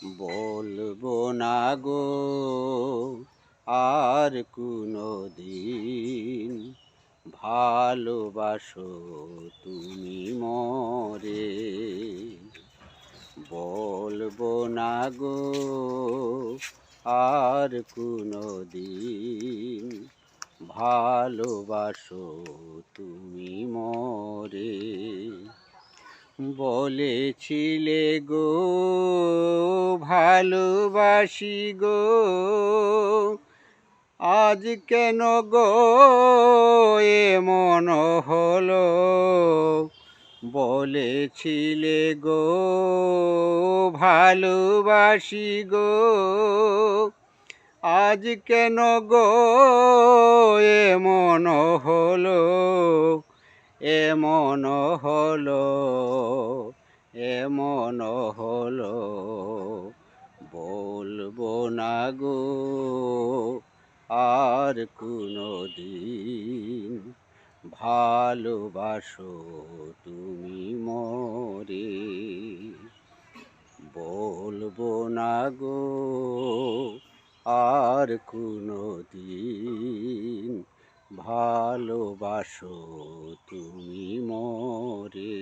বলবো না গো আর কোনো দিন, ভালোবাসো তুমি মরে। বলবো না গো আর কোনো দিন, ভালোবাসো তুমি মরে। বলেছিলে গো ভালোবাসি গো, আজ কেন গো এমন হলো। বলেছিলে গো ভালোবাসি গো, আজ কেন গো এমন হলো। এমন হলো, এমন হলো। বলবো না গো আর কোনো দিন, ভালোবাসো তুমি মরে। বলবো না গো আর কোনো দিন, ভালোবাসো তুমি মরে।